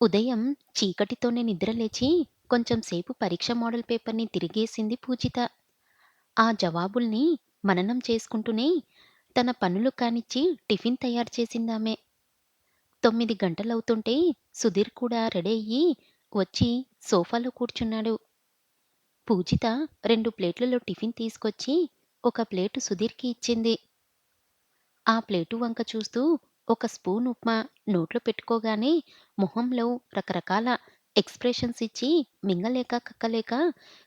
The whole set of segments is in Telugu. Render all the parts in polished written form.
ఉదయం చీకటితోనే నిద్రలేచి కొంచెం సేపు పరీక్ష మోడల్ పేపర్‌ని తిరిగేసింది పూజిత. ఆ జవాబుల్ని మననం చేసుకుంటూనే తన పనులు కానిచ్చి టిఫిన్ తయారు చేసిందామె. 9 గంటలవుతుంటే సుధీర్ కూడా రెడీ అయ్యి వచ్చి సోఫాలో కూర్చున్నాడు. పూజిత 2 ప్లేట్లలో టిఫిన్ తీసుకొచ్చి ఒక ప్లేటు సుధీర్‌కి ఇచ్చింది. ఆ ప్లేటు వంక చూస్తూ ఒక స్పూన్ ఉప్మా నోట్లో పెట్టుకోగానే మొహంలో రకరకాల ఎక్స్‌ప్రెషన్స్ ఇచ్చి మింగలేక కక్కలేక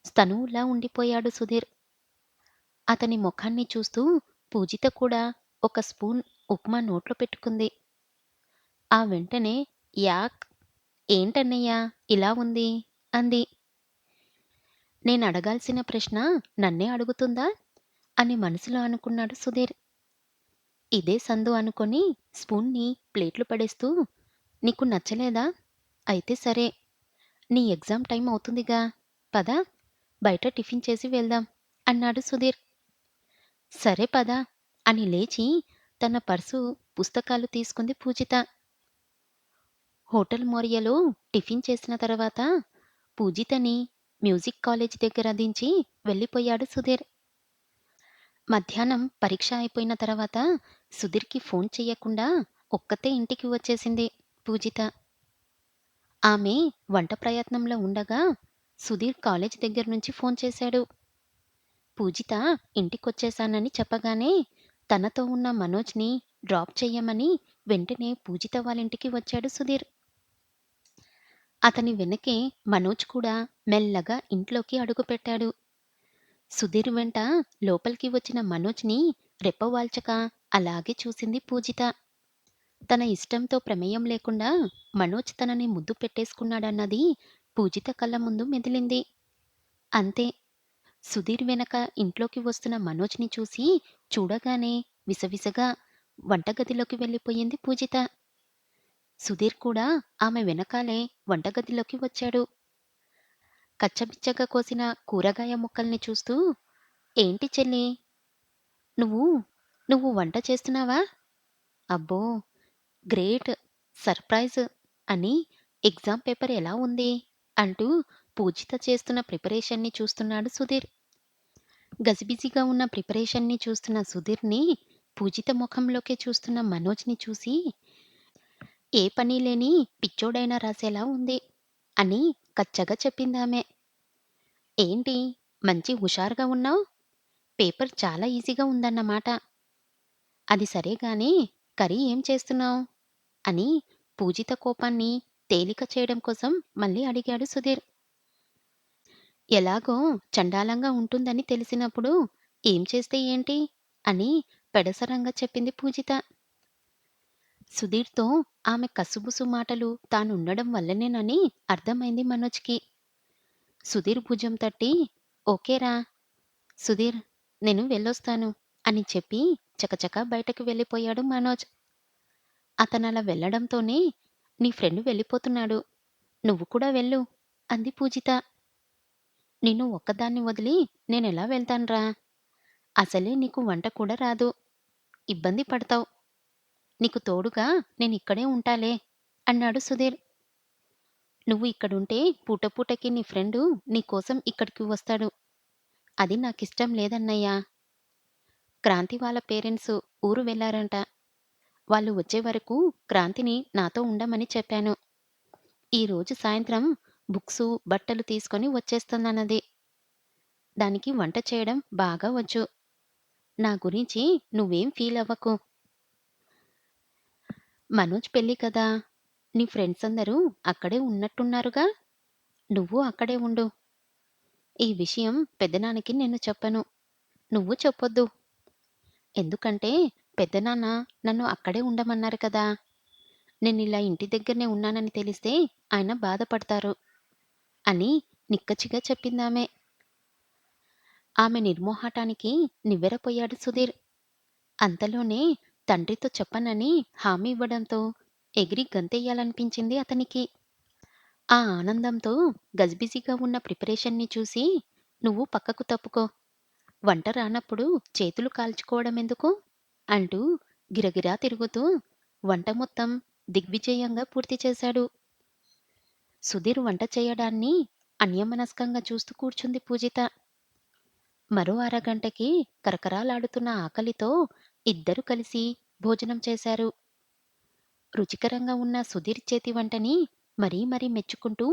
స్తనువులా ఉండిపోయాడు సుధీర్. అతని మొఖాన్ని చూస్తూ పూజిత కూడా ఒక స్పూన్ ఉప్మా నోట్లో పెట్టుకుంది. ఆ వెంటనే యాక్ ఏంటన్నయ్య ఇలా ఉంది అంది. నేనడగాల్సిన ప్రశ్న నన్నే అడుగుతుందా అని మనసులో అనుకున్నాడు సుధీర్. ఇదే సందు అనుకొని స్పూన్ని ప్లేట్లు పడేస్తూ నీకు నచ్చలేదా? అయితే సరే. నీ ఎగ్జామ్ టైం అవుతుందిగా. పద బయట టిఫిన్ చేసి వెళ్దాం అన్నాడు సుధీర్. సరే పద అని లేచి తన పర్సు, పుస్తకాలు తీసుకుంది పూజిత. హోటల్ మోరియాలో టిఫిన్ చేసిన తర్వాత పూజితని మ్యూజిక్ కాలేజ్ దగ్గర దించి వెళ్ళిపోయాడు సుధీర్. మధ్యాహ్నం పరీక్ష అయిపోయిన తర్వాత సుధీర్‌కి ఫోన్ చెయ్యకుండా ఒక్కతే ఇంటికి వచ్చేసింది పూజిత. ఆమె వంట ప్రయత్నంలో ఉండగా సుధీర్ కాలేజ్ దగ్గర నుంచి ఫోన్ చేశాడు. పూజిత ఇంటికొచ్చేశానని చెప్పగానే తనతో ఉన్న మనోజ్‌ని డ్రాప్ చెయ్యమని వెంటనే పూజిత వాళ్ళింటికి వచ్చాడు సుధీర్. అతని వెనకే మనోజ్ కూడా మెల్లగా ఇంట్లోకి అడుగుపెట్టాడు. సుధీర్ వెంట లోపలికి వచ్చిన మనోజ్‌ని రెప్పవాల్చక అలాగే చూసింది పూజిత. తన ఇష్టంతో ప్రమేయం లేకుండా మనోజ్ తనని ముద్దు పెట్టేసుకున్నాడన్నది పూజిత కళ్ళ ముందు మెదిలింది. అంతే. సుధీర్ వెనక ఇంట్లోకి వస్తున్న మనోజ్‌ని చూసి చూడగానే విసవిసగా వంటగదిలోకి వెళ్ళిపోయింది పూజిత. సుధీర్ కూడా ఆమె వెనకాలే వంటగదిలోకి వచ్చాడు. కచ్చపిచ్చగా కోసిన కూరగాయ ముక్కల్ని చూస్తూ ఏంటి చెల్లి నువ్వు, నువ్వు వంట చేస్తున్నావా? అబ్బో! గ్రేట్. సర్ప్రైజ్ అని ఎగ్జామ్ పేపర్ ఎలా ఉంది? అంటూ పూజిత చేస్తున్న ప్రిపరేషన్‌ని చూస్తున్నాడు సుధీర్. గజిబిజిగా ఉన్న ప్రిపరేషన్‌ని చూస్తున్న సుధీర్‌ని పూజిత మొఖంలోకే చూస్తున్న మనోజ్‌ని చూసి ఏ పని లేని పిచ్చోడైనా రాసేలా ఉంది అని కచ్చగా చెప్పిందామె. ఏంటి మంచి హుషారుగా ఉన్నావు? పేపర్ చాలా ఈజీగా ఉందన్నమాట. అది సరే గానీ కర్రీ ఏం చేస్తున్నావు? అని పూజిత కోపాన్ని తేలిక చేయడం కోసం మళ్ళీ అడిగాడు సుధీర్. ఎలాగో చండాలంగా ఉంటుందని తెలిసినప్పుడు ఏం చేస్తే ఏంటి? అని పెడసరంగా చెప్పింది పూజిత. సుధీర్‌తో ఆమె కసుబుసు మాటలు తానుండడం వల్లనేనని అర్థమైంది మనోజ్‌కి. సుధీర్ భుజం తట్టి ఓకేరా సుధీర్ నేను వెళ్ళొస్తాను అని చెప్పి చకచకా బయటకు వెళ్ళిపోయాడు మనోజ్. అతనలా వెళ్ళడంతోనే నీ ఫ్రెండ్ వెళ్ళిపోతున్నాడు. నువ్వు కూడా వెళ్ళు అంది పూజిత. నిన్ను ఒక్కదాన్ని వదిలి నేనెలా వెళ్తానురా? అసలే నీకు వంట కూడా రాదు. ఇబ్బంది పడతావు. నీకు తోడుగా నేనిక్కడే ఉంటాలే అన్నాడు సుధీర్. నువ్వు ఇక్కడుంటే పూట పూటకి నీ ఫ్రెండు నీ కోసం ఇక్కడికి వస్తాడు. అది నాకిష్టం లేదన్నయ్యా. క్రాంతి వాళ్ళ పేరెంట్స్ ఊరు వెళ్లారంట. వాళ్ళు వచ్చే వరకు క్రాంతిని నాతో ఉండమని చెప్పాను. ఈరోజు సాయంత్రం బుక్సు, బట్టలు తీసుకొని వచ్చేస్తానన్నది. దానికి వంట చేయడం బాగా వచ్చు. నా గురించి నువ్వేం ఫీలవ్వకు. మనోజ్ పెళ్లి కదా! నీ ఫ్రెండ్స్ అందరూ అక్కడే ఉన్నట్టున్నారుగా? నువ్వు అక్కడే ఉండు. ఈ విషయం పెద్దనాన్నకి నేను చెప్పను. నువ్వు చెప్పొద్దు. ఎందుకంటే పెద్దనాన్న నన్ను అక్కడే ఉండమన్నారు కదా! నేనిలా ఇంటి దగ్గరనే ఉన్నానని తెలిస్తే ఆయన బాధపడతారు అని నిక్కచ్చిగా చెప్పిందామె. ఆమె నిర్మొహాటానికి నివ్వెరపోయాడు సుధీర్. అంతలోనే తండ్రితో చెప్పనని హామీ ఇవ్వడంతో ఎగిరి గంతెయ్యాలనిపించింది అతనికి. ఆ ఆనందంతో గజిబిజిగా ఉన్న ప్రిపరేషన్‌ని చూసి నువ్వు పక్కకు తప్పుకో. వంట రానప్పుడు చేతులు కాల్చుకోవడమెందుకు? అంటూ గిరగిరా తిరుగుతూ వంట మొత్తం దిగ్విజయంగా పూర్తి చేశాడు. సుధీర్ వంట చేయడాన్ని అన్యమనస్కంగా చూస్తూ కూర్చుంది పూజిత. మరో అరగంటకి కరకరాలాడుతున్న ఆకలితో ఇద్దరూ కలిసి భోజనం చేశారు. రుచికరంగా ఉన్న సుధీర్ చేతి వంటని మరీ మరీ మెచ్చుకుంటూ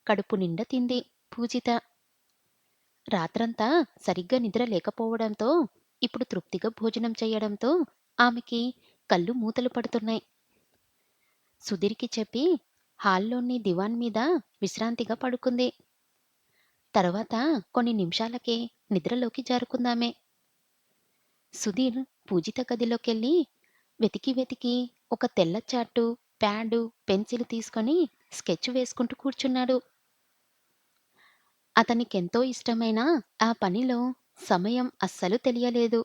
కడుపు నిండా తింది పూజిత. రాత్రంతా సరిగ్గా నిద్ర లేకపోవడంతో ఇప్పుడు తృప్తిగా భోజనం చేయడంతో ఆమెకి కళ్ళు మూతలు పడుతున్నాయి. సుధీర్‌కి చెప్పి హాల్లోని దివాన్ మీద విశ్రాంతిగా పడుకుంది. తర్వాత కొన్ని నిమిషాలకే నిద్రలోకి జారుకుందామె. సుధీర్ పూజిత గదిలోకెళ్ళి వెతికి వెతికి ఒక తెల్ల చార్టు, ప్యాడు, పెన్సిల్ తీసుకొని స్కెచ్ వేసుకుంటూ కూర్చున్నాడు. అతనికెంతో ఇష్టమైన ఆ పనిలో సమయం అస్సలు తెలియలేదు.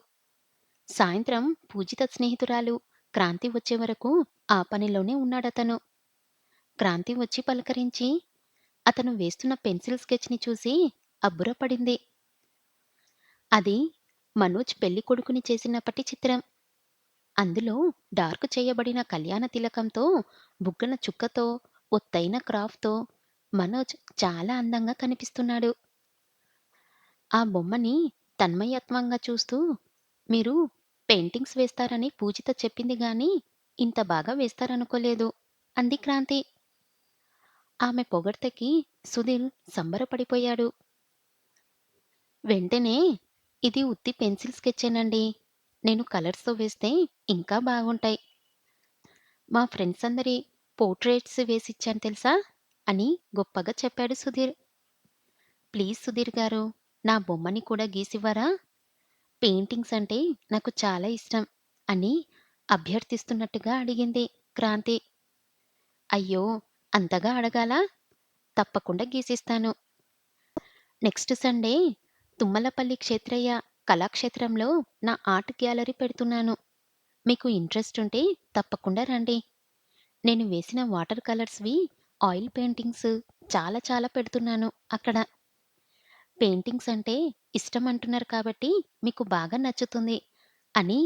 సాయంత్రం పూజిత స్నేహితురాలు క్రాంతి వచ్చే వరకు ఆ పనిలోనే ఉన్నాడతను. క్రాంతి వచ్చి పలకరించి అతను వేస్తున్న పెన్సిల్ స్కెచ్‌ని చూసి అబ్బురపడింది. అది మనోజ్ పెళ్ళికొడుకుని చేసినప్పటి చిత్రం. అందులో డార్క్ చేయబడిన కళ్యాణ తిలకంతో, బుగ్గన చుక్కతో, ఒత్తైన క్రాఫ్‌తో మనోజ్ చాలా అందంగా కనిపిస్తున్నాడు. ఆ బొమ్మని తన్మయత్వంగా చూస్తూ, మీరు పెయింటింగ్స్ వేస్తారని పూజిత చెప్పింది గానీ, ఇంత బాగా వేస్తారనుకోలేదు అంది క్రాంతి. ఆమె పొగడ్తకి సుధీర్ సంబరపడిపోయాడు. వెంటనే ఇది ఉత్తి పెన్సిల్ స్కెచ్చేనండి. నేను కలర్స్‌తో వేస్తే ఇంకా బాగుంటాయి. మా ఫ్రెండ్స్ అందరి పోర్ట్రెయిట్స్ వేసిచ్చాను తెలుసా? అని గొప్పగా చెప్పాడు సుధీర్. ప్లీజ్ సుధీర్ గారు, నా బొమ్మని కూడా గీసివ్వరా? పెయింటింగ్స్ అంటే నాకు చాలా ఇష్టం అని అభ్యర్థిస్తున్నట్టుగా అడిగింది క్రాంతి. అయ్యో! అంతగా అడగాలా? తప్పకుండా గీసిస్తాను. నెక్స్ట్ సండే తుమ్మలపల్లి క్షేత్రయ్య కళాక్షేత్రంలో నా ఆర్ట్ గ్యాలరీ పెడుతున్నాను. మీకు ఇంట్రెస్ట్ ఉంటే తప్పకుండా రండి. నేను వేసిన వాటర్ కలర్స్‌వి ఆయిల్ పెయింటింగ్స్ చాలా చాలా పెడుతున్నాను అక్కడ. పెయింటింగ్స్ అంటే ఇష్టం అంటున్నారు కాబట్టి మీకు బాగా నచ్చుతుంది అని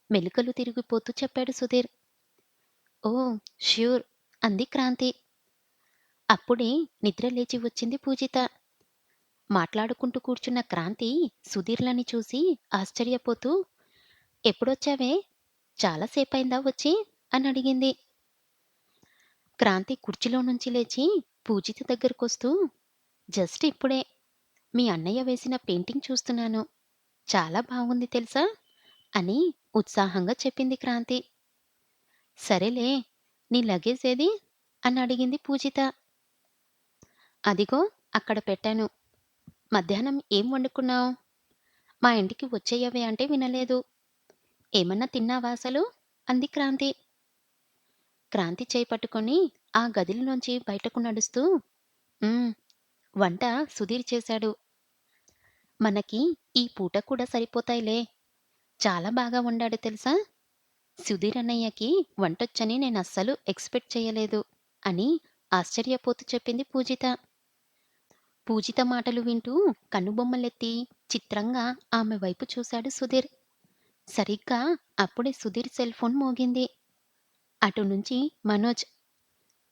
మెలికలు తిరిగిపోతూ చెప్పాడు సుధీర్. ఓహ్! ష్యూర్ అంది క్రాంతి. అప్పుడే నిద్ర లేచి వచ్చింది పూజిత. మాట్లాడుకుంటూ కూర్చున్న క్రాంతి సుధీర్‌లని చూసి ఆశ్చర్యపోతూ ఎప్పుడొచ్చావే? చాలా సేపయిందా వచ్చి? అని అడిగింది. క్రాంతి కుర్చీలో నుంచి లేచి పూజిత దగ్గరకొస్తూ జస్ట్ ఇప్పుడే మీ అన్నయ్య వేసిన పెయింటింగ్ చూస్తున్నాను. చాలా బాగుంది తెలుసా? అని ఉత్సాహంగా చెప్పింది క్రాంతి. సరేలే నీ లగేజ్ ఏది? అని అడిగింది పూజిత. అదిగో అక్కడ పెట్టాను. మధ్యాహ్నం ఏం వండుకున్నావు? మా ఇంటికి వచ్చెయ్యవే అంటే వినలేదు. ఏమన్నా తిన్నావా అసలు? అంది క్రాంతి. క్రాంతి చేయి పట్టుకొని ఆ గదిలోంచి బయటకు నడుస్తూ "హ్మ్. వంట సుధీర్ చేశాడు. మనకి ఈ పూట కూడా సరిపోతాయిలే. చాలా బాగా వండాడు తెలుసా? సుధీర్ అన్నయ్యకి వంటొచ్చని నేనస్సలు ఎక్స్‌పెక్ట్ చేయలేదు" అని ఆశ్చర్యపోతూ చెప్పింది పూజిత. పూజిత మాటలు వింటూ కనుబొమ్మలెత్తి చిత్రంగా ఆమె వైపు చూశాడు సుధీర్. సరిగ్గా అప్పుడే సుధీర్ సెల్ ఫోన్ మోగింది. అటు నుంచి మనోజ్.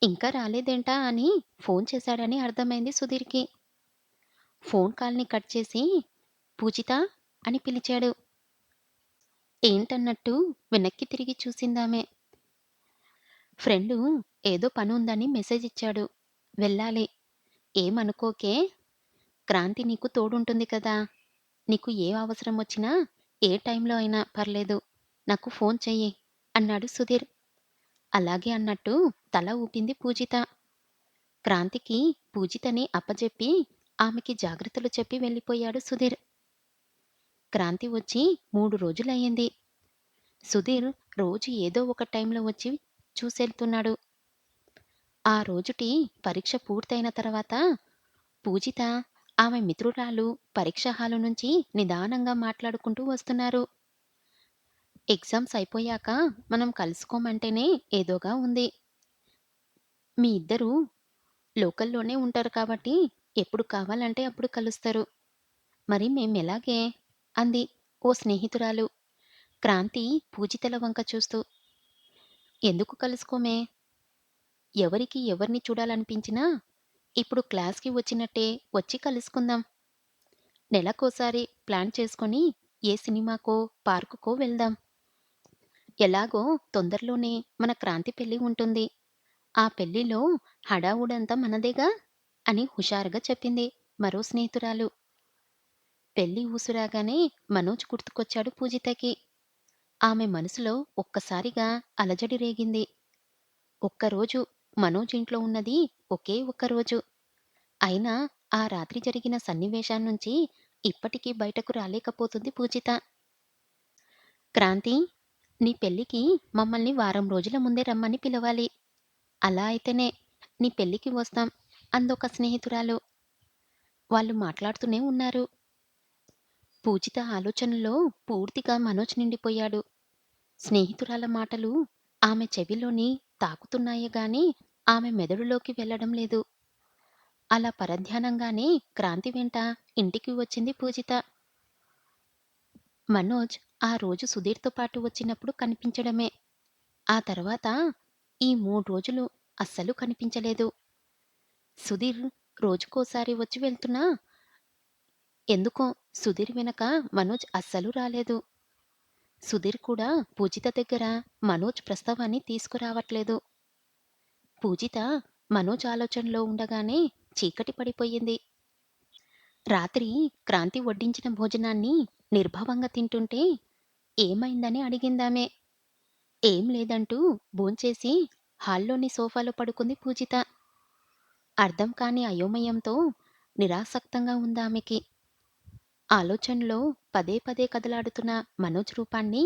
ఇంకా రాలేదేంటా అని ఫోన్ చేశాడని అర్థమైంది సుధీర్‌కి. ఫోన్ కాల్‌ని కట్ చేసి పూజితా అని పిలిచాడు. ఏంటన్నట్టు వెనక్కి తిరిగి చూసిందామె. ఫ్రెండు ఏదో పనుందని మెసేజిచ్చాడు. వెళ్ళాలి. ఏమనుకోకే. క్రాంతి నీకు తోడుంటుంది కదా! నీకు ఏ అవసరమొచ్చినా ఏ టైంలో అయినా పర్లేదు. నాకు ఫోన్ చెయ్యి అన్నాడు సుధీర్. అలాగే అన్నట్టు తల ఊపింది పూజిత. క్రాంతికి పూజితని అప్పజెప్పి ఆమెకి జాగ్రత్తలు చెప్పి వెళ్ళిపోయాడు సుధీర్. క్రాంతి వచ్చి 3 రోజులయ్యింది. సుధీర్ రోజు ఏదో ఒక టైంలో వచ్చి చూసెళ్తున్నాడు. ఆ రోజుటి పరీక్ష పూర్తయిన తర్వాత పూజిత, ఆమె మిత్రురాలు పరీక్ష హాలు నుంచి నిదానంగా మాట్లాడుకుంటూ వస్తున్నారు. ఎగ్జామ్స్ అయిపోయాక మనం కలుసుకోమంటేనే ఏదోగా ఉంది. మీ ఇద్దరూ లోకల్‌లోనే ఉంటారు కాబట్టి ఎప్పుడు కావాలంటే అప్పుడు కలుస్తారు. మరి మేమెలాగే? అంది ఓ స్నేహితురాలు. క్రాంతి పూజితల వంక చూస్తూ. ఎందుకు కలుసుకోమే? ఎవరికి ఎవరిని చూడాలనిపించినా ఇప్పుడు క్లాస్‌కి వచ్చినట్టే వచ్చి కలుసుకుందాం. నెలకోసారి ప్లాన్ చేసుకొని ఏ సినిమాకో, పార్కుకో వెళ్దాం. ఎలాగో తొందరలోనే మన క్రాంతి పెళ్లి ఉంటుంది. ఆ పెళ్లిలో హడావుడంతా మనదేగా అని హుషారుగా చెప్పింది మరో స్నేహితురాలు. పెళ్లి ఊసురాగానే మనోజ్ గుర్తుకొచ్చాడు పూజితకి. ఆమె మనసులో ఒక్కసారిగా అలజడి రేగింది. ఒక్కరోజు మనోజ్ ఇంట్లో ఉన్నది ఒకే ఒక్కరోజు. అయినా ఆ రాత్రి జరిగిన సన్నివేశాన్నుంచి ఇప్పటికీ బయటకు రాలేకపోతుంది పూజిత. క్రాంతి, నీ పెళ్ళికి మమ్మల్ని వారం రోజుల ముందే రమ్మని పిలవాలి. అలా అయితేనే నీ పెళ్ళికి వస్తాం అందొక స్నేహితురాలు. వాళ్ళు మాట్లాడుతూనే ఉన్నారు. పూజిత ఆలోచనలో పూర్తిగా మనోజ్ నిండిపోయాడు. స్నేహితురాల మాటలు ఆమె చెవిలోని తాకుతున్నాయే గాని ఆమె మెదడులోకి వెళ్ళడం లేదు. అలా పరధ్యానంగానే క్రాంతి వెంట ఇంటికి వచ్చింది పూజిత. మనోజ్ ఆ రోజు సుధీర్‌తో పాటు వచ్చినప్పుడు కనిపించడమే. ఆ తర్వాత ఈ 3 రోజులు అస్సలు కనిపించలేదు. సుధీర్ రోజుకోసారి వచ్చి వెళ్తున్నా ఎందుకో సుధీర్ వెనక మనోజ్ అస్సలు రాలేదు. సుధీర్ కూడా పూజిత దగ్గర మనోజ్ ప్రస్తావాన్ని తీసుకురావట్లేదు. పూజిత మనోజ్ ఆలోచనలో ఉండగానే చీకటి పడిపోయింది. రాత్రి క్రాంతి వడ్డించిన భోజనాన్ని నిర్భవంగా తింటుంటే ఏమైందని అడిగిందామె. ఏం లేదంటూ భోంచేసి హాల్లోని సోఫాలో పడుకుంది పూజిత. అర్థం కాని అయోమయంతో నిరాసక్తంగా ఉందామెకి. ఆలోచనలో పదే పదే కదలాడుతున్న మనోజ్ రూపాన్ని,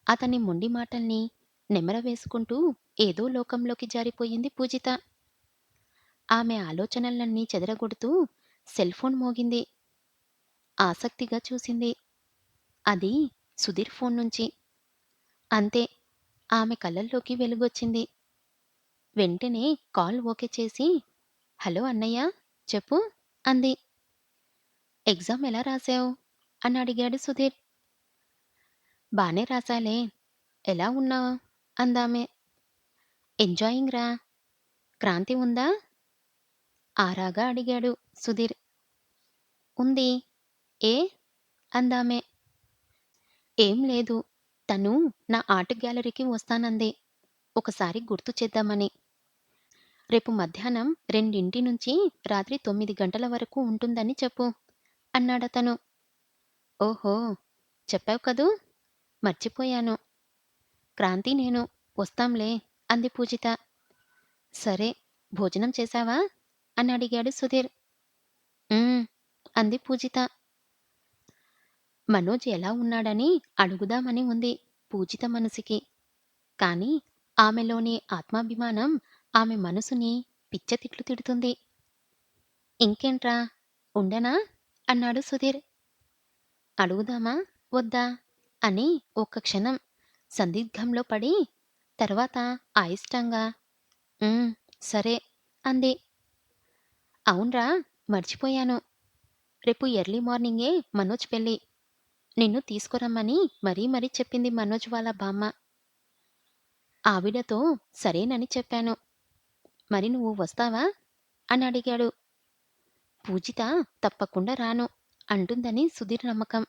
అతని మొండి మాటల్ని నెమరవేసుకుంటూ ఏదో లోకంలోకి జారిపోయింది పూజిత. ఆమె ఆలోచనలన్నీ చెదరగొడుతూ సెల్‌ఫోన్ మోగింది. ఆసక్తిగా చూసింది. అది సుధీర్ ఫోన్ నుంచి. అంతే, ఆమె కళ్ళల్లోకి వెలుగొచ్చింది. వెంటనే కాల్ ఓకే చేసి, హలో అన్నయ్య, చెప్పు అంది. ఎగ్జామ్ ఎలా రాశావు అని అడిగాడు సుధీర్. బానే రాశాలే, ఎలా ఉన్నావు అందామె. ఎంజాయింగ్ రా. క్రాంతి ఉందా ఆరాగా అడిగాడు సుధీర్. ఉంది. ఏ అందామె. ఏం లేదు, తను నా ఆర్ట్ గ్యాలరీకి వస్తానంది. ఒకసారి గుర్తు చేద్దామని. రేపు మధ్యాహ్నం 2 నుంచి రాత్రి 9 గంటల వరకు ఉంటుందని చెప్పు అన్నాడతను. ఓహో, చెప్పావు కదూ, మర్చిపోయాను. క్రాంతి నేను వస్తాంలే అంది పూజిత. సరే, భోజనం చేశావా అని అడిగాడు సుధీర్. "ఉమ్" అంది పూజిత. మనోజ్ ఎలా ఉన్నాడని అడుగుదామని ఉంది పూజిత మనసుకి. కాని ఆమెలోని ఆత్మాభిమానం ఆమె మనసుని పిచ్చతిట్లు తిడుతుంది. ఇంకేంట్రా, ఉండనా అన్నాడు సుధీర్. అడుగుదామా వద్దా అని ఒక్క క్షణం సందిగ్ధంలో పడి తర్వాత అయిష్టంగా "ఉమ్, సరే" అంది. అవున్రా, మర్చిపోయాను. రేపు ఎర్లీ మార్నింగే మనోజ్ పెళ్ళి. నిన్ను తీసుకురమ్మని మరీ చెప్పింది మనోజ్ వాళ్ళ బామ్మ. ఆవిడతో సరేనని చెప్పాను. మరి నువ్వు వస్తావా అని అడిగాడు. పూజిత తప్పకుండా రాను అంటుందని సుధీర్ నమ్మకం.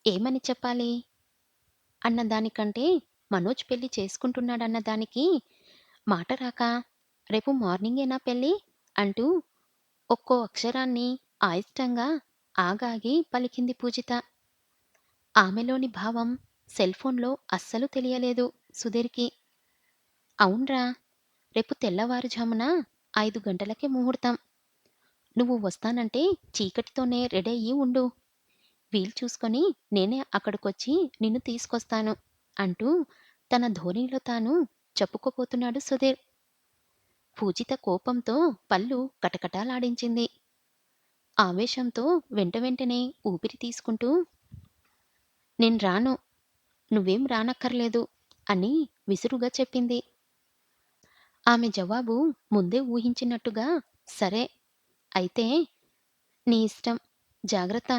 ఏమని చెప్పాలి అన్నదానికంటే మనోజ్ పెళ్లి చేసుకుంటున్నాడన్న దానికి మాట రాక రేపు మార్నింగేనా పెళ్ళి అంటూ ఒక్కో అక్షరాన్ని అయిష్టంగా ఆగాగి పలికింది పూజిత. ఆమెలోని భావం సెల్‌ఫోన్‌లో అస్సలు తెలియలేదు సుధీర్‌కి. అవున్రా, రేపు తెల్లవారుజామున 5 గంటలకే ముహూర్తం. నువ్వు వస్తానంటే చీకటితోనే రెడయ్యి ఉండు. వీలు చూసుకొని నేనే అక్కడికొచ్చి నిన్ను తీసుకొస్తాను అంటూ తన ధోరణిలో తాను చెప్పుకోబోతున్నాడు సుధీర్. పూజిత కోపంతో పళ్ళు కటకటాలాడించింది. ఆవేశంతో వెంటనే ఊపిరి తీసుకుంటూ నేను రాను, నువ్వేం రానక్కర్లేదు అని విసురుగా చెప్పింది. ఆమె జవాబు ముందే ఊహించినట్టుగా సరే, అయితే నీ ఇష్టం, జాగ్రత్త,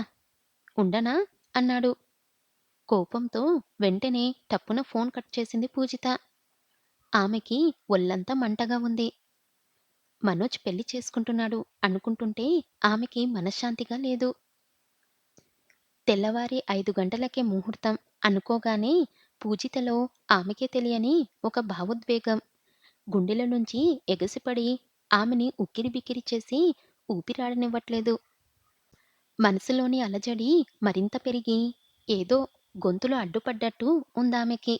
ఉండనా అన్నాడు. కోపంతో వెంటనే టప్పున ఫోన్ కట్ చేసింది పూజిత. ఆమెకి ఒళ్ళంతా మంటగా ఉంది. మనోజ్ పెళ్లి చేసుకుంటున్నాడు అనుకుంటుంటే ఆమెకి మనశ్శాంతిగా లేదు. తెల్లవారి 5 గంటలకే ముహూర్తం అనుకోగానే పూజితలో ఆమెకే తెలియని ఒక భావోద్వేగం గుండెల నుంచి ఎగసిపడి ఆమెని ఉక్కిరిబిక్కిరి చేసి ఊపిరాడనివ్వట్లేదు. మనసులోని అలజడి మరింత పెరిగి ఏదో గొంతులో అడ్డుపడ్డట్టు ఉందామెకి.